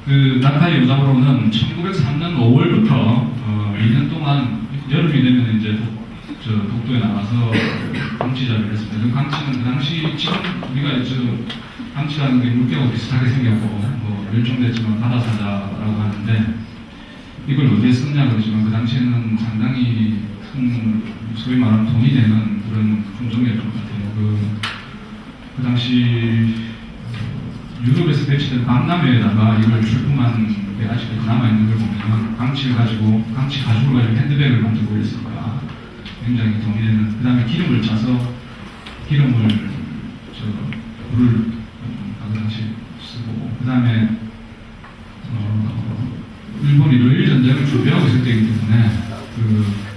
나카이 요잡으로는 1903년 5월부터 2년 동안 여름이 되면 이제 독도에 나가서 강취자를 했습니다. 그 강취는 그 당시 지금 우리가 강취라는 게 물개하고 비슷하게 생겼고 멸종됐지만 바다사자라고 하는데 이걸 어디에 썼냐 그러지만 그 당시에는 상당히 큰 소위 말하는 돈이 되는 그런 품종이었던 것 같아요. 그 당시 유럽에서 배치된 박람회에다가 이걸 출품한 게 아직까지 남아있는 걸 보면 강치 가지고 핸드백을 만들고 있으니까 굉장히 돈이 되는. 그 다음에 기름을 짜서 물을 그 당시 쓰고, 그 다음에 일본이 러일 전쟁을 준비하고 있을 때이기 때문에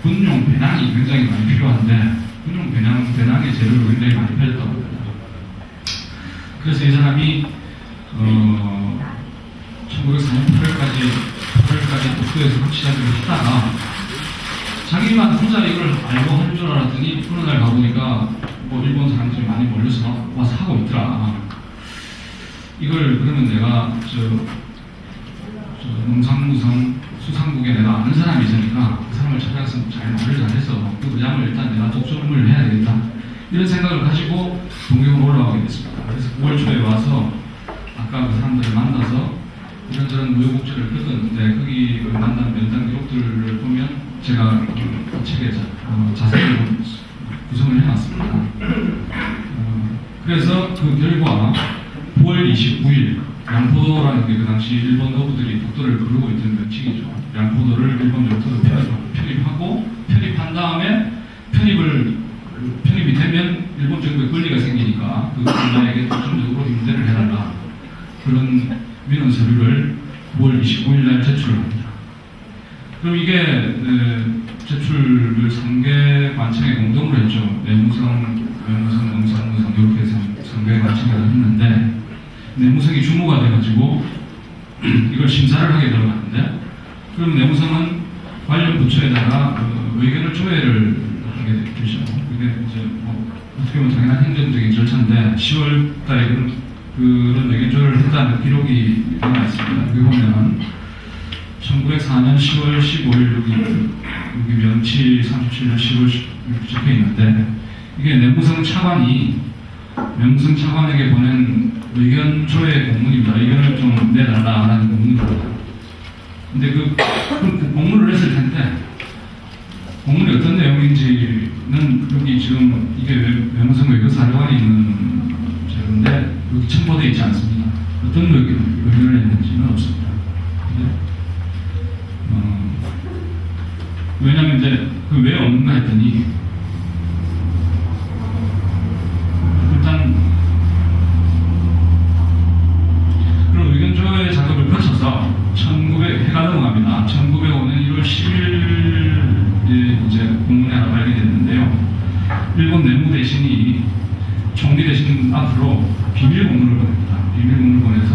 군용 배낭이 굉장히 많이 필요한데 군용 배낭의 재료를 굉장히 많이 팔렸다고 합니다. 그래서 이 사람이 1904년 8월까지 독도에서 확실하게 하다가 자기만 혼자 이걸 알고 하는 줄 알았더니 어느 날 가보니까 일본 사람들이 많이 몰려서 와서 하고 있더라. 이걸 그러면 내가 농산무성 수상국에 내가 아는 사람이 있으니까 그 사람을 찾아가서 잘 말을 잘해서 그 의장을 일단 내가 독점을 해야 되겠다, 이런 생각을 가지고 동경으로 올라가게 됐습니다. 그래서 9월 초에 와서 아까 그 사람들을 만나서 이런저런 무효국제를 뜯었는데 거기 만난 면담 기록들을 보면 제가 책에 자세히 구성을 해놨습니다. 그래서 그 결과 9월 29일 양포도라는 게 그 당시 일본 어부들이 독도를 부르고 있던 명칭이죠. 양포도를 일본 영토로 편입하고, 편입한 다음에 편입이 되면 일본 정부에 권리가 생기니까 그 국가에게 독점적으로 임대를 해달라, 그런 민원 서류를 9월 29일 날 제출합니다. 그럼 이게 제출을 3개 관청에 공동으로 했죠. 내무성, 농산무성 이렇게 3개 관청에서 했는데 내무성이 주무가 돼가지고 이걸 심사를 하게 들어갔는데, 그럼 내무성은 관련 부처에다가 의견을 조회를 하게 되죠. 그게 이제 어떻게 보면 당연한 행정적인 절차인데 10월 달에 그런 의견 조회를 했다는 기록이 남아 있습니다. 여기 보면 1904년 10월 15일 여기 명치 37년 10월 이렇게 적혀 있는데, 이게 내무성 차관에게 보낸 의견 조회 공문입니다. 의견을 좀 내달라라는 공문입니다. 근데 그 공문을 했을 텐데 공문이 어떤 내용인지는 여기 지금 이게 외무성 외교사령관이 있는 자료인데 여기 첨부되어 있지 않습니다. 어떤 의견을 했는지는 없습니다. 왜냐면 이제 왜 없는가 했더니 일단 그런 의견 조회 작업을 거쳐서 해가 넘어갑니다. 1905년 1월 10일에 이제 공문이 하나 발견됐는데요. 일본 내무 대신이 총리 대신 앞으로 비밀 공문을 보냅니다. 비밀 공문을 보내서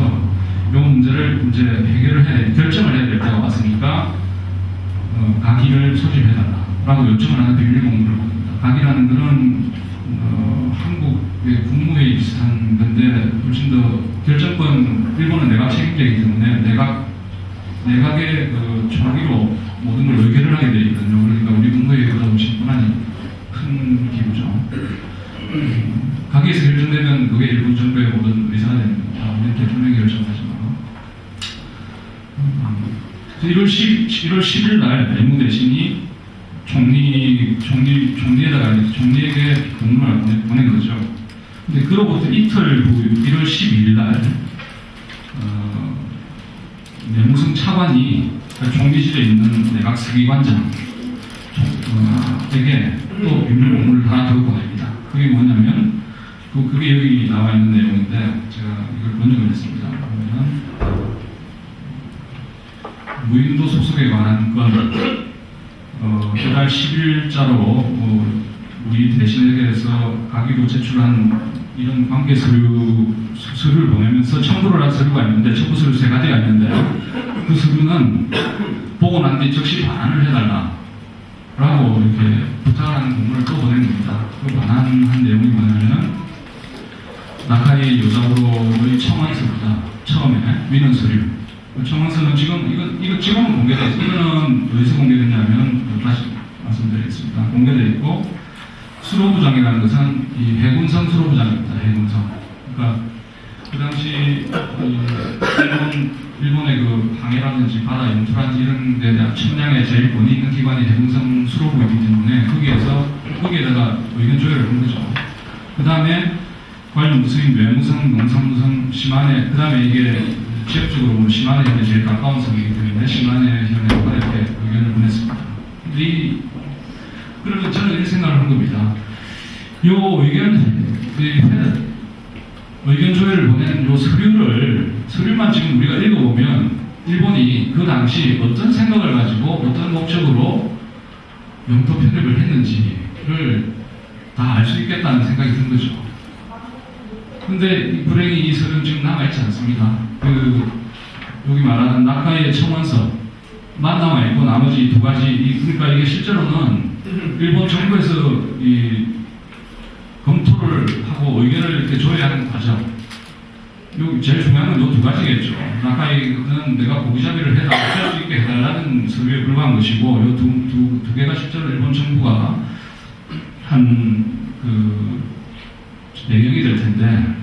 이 문제를 이제 결정을 해야 될 때가 왔으니까 가기를 소집해달라라고 요청을 하는 비밀 공문을 보냅니다. 가기라는 것은 한국의 국무회의 비슷한 건데 훨씬 더 결정권, 일본은 내각 책임제이기 때문에 내각의 총리로 모든 걸 의결을 하게 되어 있거든요. 그러니까 우리 국무회의보다 훨씬 권한이 큰 기구죠. 가기에서 결정되면 그게 일본 정부의 모든 의사가 됩니다. 우리는 대통령이 결정하지만. 1월 10일 날 내무 대신이 총리에게 공문을 보낸 거죠. 근데 그로부터 이틀 후 1월 12일 날 내무성 차관이 총리실에 있는 내각 서기관장에게 또 비밀 공문을 하나 더 보냅니다. 그게 뭐냐면 그게 여기 나와 있는 내용인데 제가 이걸 번역을 했습니다. 그러면 무인도 소속에 관한 건 이달 10일자로 우리 대신에게서 가기로 제출한 이런 관계 서류를 보내면서 첨부를 한 서류가 있는데, 첨부 서류 3가지가 있는데 그 서류는 보고 난 뒤 즉시 반환을 해달라라고 이렇게 부탁하는 공문을 또 보낸 겁니다. 그 반환한 내용이 뭐냐면 나카이 요잡으로의 청원서보다 처음에 민원 서류 청원서는 지금 이거 지금은 공개돼 있어요. 이거는 어디서 공개됐냐면 다시 말씀드리겠습니다. 공개돼 있고 수로부장이라는 것은 이 해군성 수로부장입니다. 해군성. 그러니까 그 당시 일본의 그 항해라든지 바다 인프라든지 이런 데 대한 측량에 제일 권위 있는 기관이 해군성 수로부이기 때문에 거기에다가 의견 조율을 한 거죠. 그 다음에 관련 무성인 외무성, 농산무성, 시마네, 그 다음에 이게 지역적으로 보면 시마네 현에 제일 가까운 성이기 때문에 시마네 현에 이렇게 의견을 보냈습니다. 그러면 저는 이렇게 생각을 한 겁니다. 요 의견 조율을 보낸 요 서류만 지금 우리가 읽어보면 일본이 그 당시 어떤 생각을 가지고 어떤 목적으로 영토 편입을 했는지를 다 알 수 있겠다는 생각이 든 거죠. 근데 불행히 이 서류는 지금 남아있지 않습니다. 여기 말하는 나카이의 청원서만 남아있고 나머지 두 가지, 그러니까 이게 실제로는 일본 정부에서 검토를 하고 의견을 이렇게 조회하는 과정. 제일 중요한 건 이 두 가지겠죠. 나카이는 내가 고기잡이를 해라, 할 수 있게 해달라는 서류에 불과한 것이고, 이 두 개가 실제로 일본 정부가 배경이 될 텐데,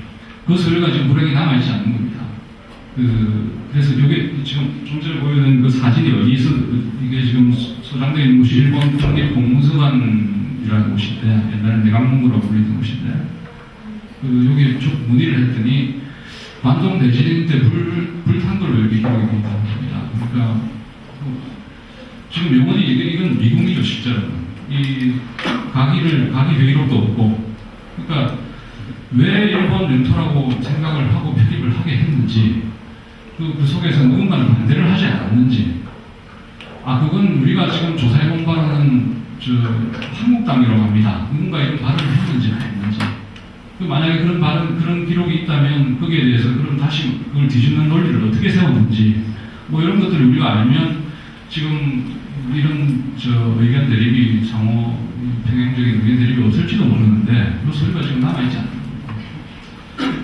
그 서류가 지금 불행히 남아있지 않는 겁니다. 그래서 이게 지금 좀 전에 보이는 그 사진이 어디 있어, 이게 지금 소장되어 있는 곳이 일본 국립공문서관이라는 곳인데, 옛날에 내각문고라고 불리던 곳인데, 여기 쭉 문의를 했더니, 관동 대지진 때 불탄 걸로 여기 기록이 되어 있답니다. 그러니까, 지금 영원히 이건 미궁이죠, 실제로는. 가기 회의록도 없고, 그러니까, 왜 일본 영토라고 생각을 하고 편입을 하게 했는지, 그 속에서 누군가는 반대를 하지 않았는지, 그건 우리가 지금 조사해본 바로는 한국당이라고 합니다. 누군가 이런 발언을 했는지 안 했는지. 만약에 그런 기록이 있다면 거기에 대해서 그럼 다시 그걸 뒤집는 논리를 어떻게 세웠는지, 뭐 이런 것들을 우리가 알면 지금 이런 의견 대립이 상호 평행적인 의견 대립이 없을지도 모르는데 그 소리가 지금 남아있지 않습니다.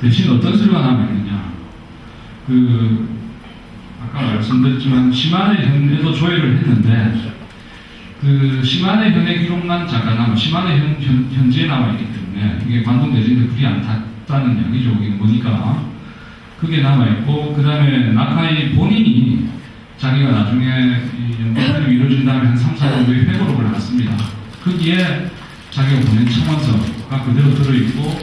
대신 어떤 소리가 남아있느냐. 아까 말씀드렸지만 시마네 현에도 조회를 했는데 시마네 현의 기록만 잠깐 시마네 현지에 남아있기 때문에 이게 관동 대지진데 불이 안 탔다는 이야기죠. 이게 뭐니까 그게 남아있고 그 다음에 나카이 본인이 자기가 나중에 이 연구편이 이루어진 다음에 한 3, 4 정도의 회고록을 났습니다. 거기에 자기가 보낸 청원서가 그대로 들어있고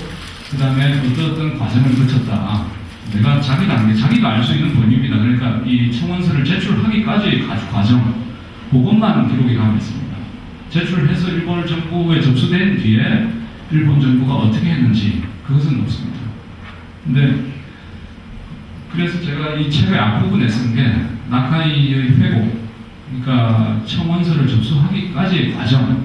그 다음에 어떤 과정을 거쳤다. 내가 자기가 알 수 있는 본입니다. 그러니까 이 청원서를 제출하기까지의 과정, 그것만 기록이 남아 있습니다. 제출해서 일본 정부에 접수된 뒤에 일본 정부가 어떻게 했는지 그것은 없습니다. 근데 그래서 제가 이 책의 앞부분에 쓴 게 나카이의 회고, 그러니까 청원서를 접수하기까지의 과정에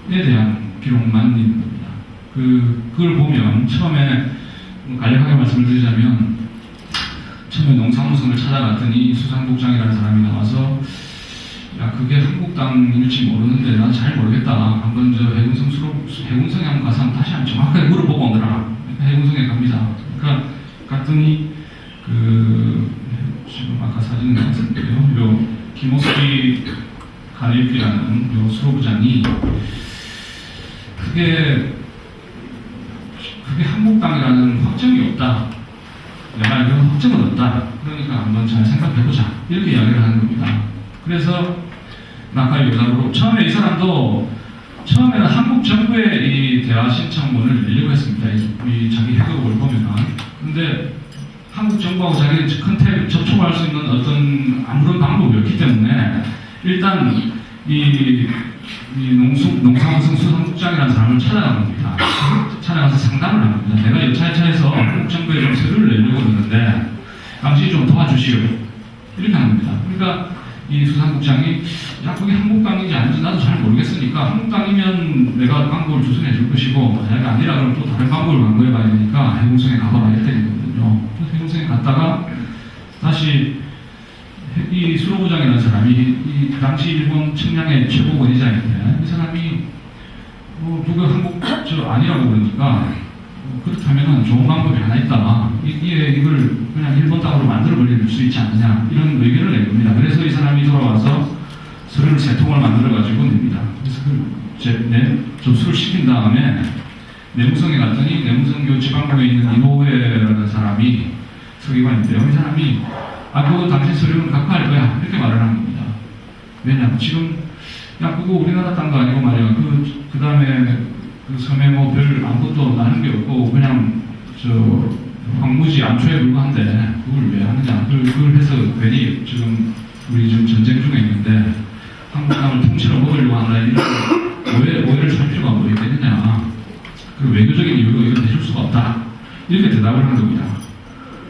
대한 기록만 있는 겁니다. 그걸 보면 처음에 간략하게 말씀을 드리자면 처음에 농산무성을 찾아갔더니 수산국장이라는 사람이 나와서 야 그게 한국당일지 모르는데 난 잘 모르겠다. 한번 해군성에 한번 가서 다시 한번 정확하게 물어보고 오느라 해군성에 갑니다. 그러니까 갔더니 지금 아까 사진을 나왔는데요. 요 김호수기 가네유키라는 요 수로부장이 그게 한국당이라는 확정이 없다. 내가 이런 확정은 없다. 그러니까 한번 잘 생각해보자. 이렇게 이야기를 하는 겁니다. 그래서 나카이 요답으로 처음에 이 사람도 처음에는 한국 정부의 이 대화 신청문을 내려고 했습니다. 이 자기 회고록을 보면은. 근데 한국 정부하고 자기는 컨택 접촉할 수 있는 어떤 아무런 방법이 없기 때문에 일단 농산무성 수산국장이라는 사람을 찾아간 겁니다. 찾아가서 상담을 한 겁니다. 내가 여차여차해서 한국 정부에 좀 서류를 내려고 그러는데 당신이 좀 도와주시오. 이렇게 하는 겁니다. 그러니까 이 수산국장이 야 그게 한국당인지 아닌지 나도 잘 모르겠으니까 한국당이면 내가 방법을 조선해 줄 것이고 만약에 아니라 그러면 또 다른 방법을 강구해 봐야 되니까 해군성에 가봐라 이렇게 되거든요. 그래서 해군성에 갔다가 다시 이 수로부장이라는 사람이 이 당시 일본 측량의 최고 권위자인데 이 사람이 누가 한국 아니라고 그러니까 그렇다면 좋은 방법이 하나 있다. 이걸 그냥 일본 땅으로 만들어버릴 수 있지 않느냐. 이런 의견을 낸 겁니다. 그래서 이 사람이 돌아와서 33통을 만들어가지고 냅니다. 그래서 접수를 시킨 다음에 내무성에 갔더니 내무성교 지방국에 있는 이노우에라는 사람이 서기관인데요. 이 사람이 그거 당신 서류는 각하할 거야. 이렇게 말을 한 겁니다. 왜냐면 지금 그거 우리나라 땅도 아니고 말이야. 그 다음에 그 섬에 뭐 별 아무것도 나는 게 없고 그냥 황무지 암초에 불과한데 그걸 왜 하느냐. 그걸 해서 괜히 지금 우리 지금 전쟁 중에 있는데 한국 땅을 통째로 먹으려고 하나 이런 오해를 살 필요가 뭐 있겠느냐. 그리고 외교적인 이유로 이걸 해줄 수가 없다. 이렇게 대답을 한 겁니다.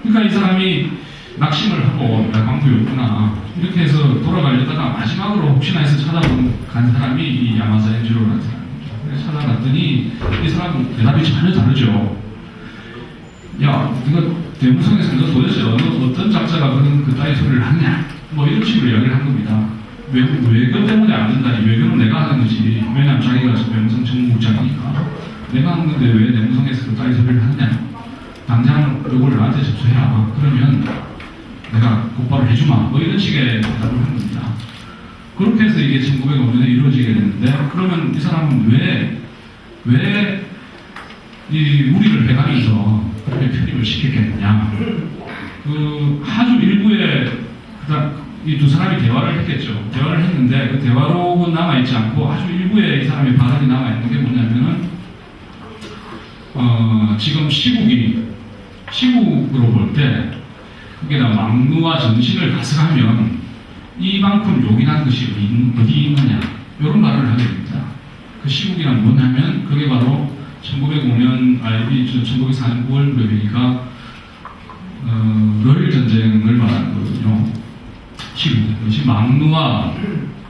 그러니까 이 사람이 낙심을 하고 광부였구나. 이렇게 해서 돌아가려다가 마지막으로 혹시나 해서 간 사람이 이 야마사 엔지로라는 사람입니다. 그래서 찾아갔더니 이 사람은 대답이 전혀 다르죠. 야, 네가 대무성에서 너 도대체 어떤 작자가 그 따위 소리를 하냐? 뭐 이런 식으로 이야기를 한 겁니다. 외교 때문에 안 된다니. 외교는 내가 하는 거지. 왜냐면 자기가 대무성 정무국장이니까. 내가 하는 건데 왜 내무성에서 그 따위 소리를 하느냐? 당장 요걸 나한테 접수해라. 그러면 내가 곧바로 해주마. 뭐 이런 식의 대답을 한 겁니다. 그렇게 해서 이게 1905년에 이루어지게 됐는데, 그러면 이 사람은 왜 이 우리를 해가면서 그렇게 편입을 시켰겠느냐. 하주 일부에 이 두 사람이 대화를 했겠죠. 대화를 했는데 그 대화록은 남아있지 않고 아주 일부에 이 사람의 발언이 남아있는 게 뭐냐면은 지금 시국으로 볼 때 그게 다 막루와 전신을 가설하면 이만큼 용인한 것이 어디 있느냐 이런 말을 하게 됩니다. 그 시국이란 뭐냐면 그게 바로 1905년 1904년 9월 그러니까 러일 전쟁을 말하는 거거든요. 이것이 막루와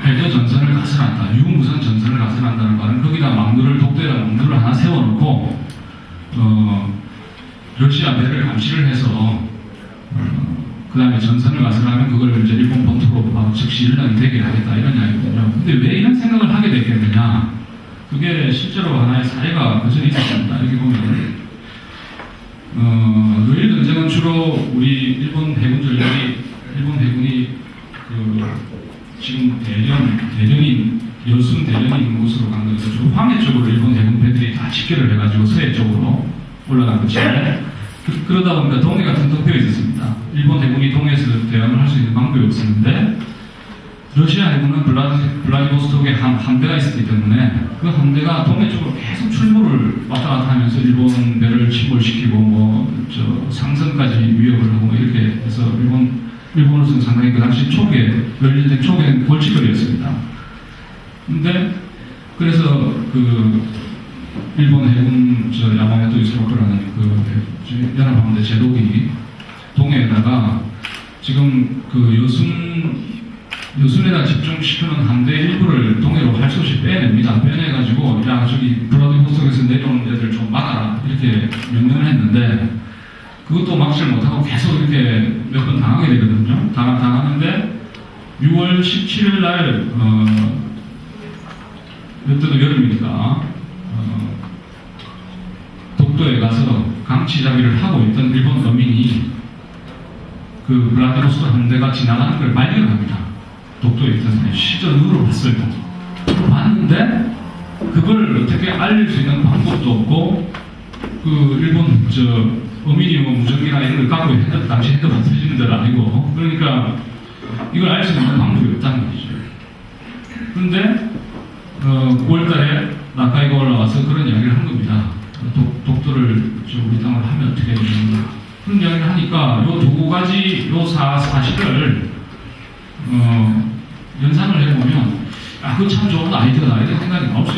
해저 전선을 가설한다. 유무선 전선을 가설한다는 말은 거기다 독도에다 막루를 하나 세워놓고 러시아 배를 감시를 해서 그 다음에 전선을 가설하면 그걸 이제 일본 본토로 즉시 연락이 되게 하겠다 이런 이야기거든요. 근데 왜 이런 생각을 하게 됐겠느냐? 그게 실제로 하나의 사례가 그 전에 있었습니다. 여기 보면 러일 전쟁은 주로 우리 일본 해군 전력이 일본 해군이 지금 대련인 여순 대련이 있는 곳으로 간 거죠. 주로 황해 쪽으로 일본 해군 배들이 다 집결을 해가지고 서해 쪽으로 올라간 거죠. 그러다 보니까 동해가 텅텅 비어 있었습니다. 일본 해군이 동해에서 대응을 할 수 있는 방법이 없었는데 러시아 해군은 블라디보스톡에 함대가 있었기 때문에 그 함대가 동해 쪽으로 계속 출몰을 왔다 갔다 하면서 일본 배를 침몰시키고 상선까지 위협을 하고 이렇게 해서 일본으로서는 상당히 그 당시 러일전쟁 초기엔 골칫거리였습니다. 근데 그래서 일본 해군 야마모토 이스로코라는 연합함대 제독이 동해에다가 지금 여순에다 집중시키는 함대 일부를 동해로 할 수 없이 빼냅니다. 빼내가지고 저기 블라디보스톡에서 내려오는 애들 좀 막아라 이렇게 명령을 했는데 그것도 막지를 못하고 계속 이렇게 몇 번 당하게 되거든요. 당하는데 6월 17일 날 그때도 여름이니까 독도에 가서 강치잡이를 하고 있던 일본 어민이 그 블라디보스톡 함대가 지나가는 걸 발견합니다. 독도에 있던 사람이 실제 눈으로 봤어요. 봤는데 그걸 어떻게 알릴 수 있는 방법도 없고 그 일본 어민이 뭐 무전기나 이런 걸 갖고 당시 핸드폰 쓰시는 데도 아니고 그러니까 이걸 알 수 있는 방법이 없다는 거죠. 그런데 9월달에 나카이가 올라와서 그런 이야기를 한 겁니다. 독도를 우리 땅으로 하면 어떻게 되는가 그런 이야기를 하니까 요 두 가지 사실을 연상을 해보면 그거 참 좋은 아이디어다 이런 생각이 나올 수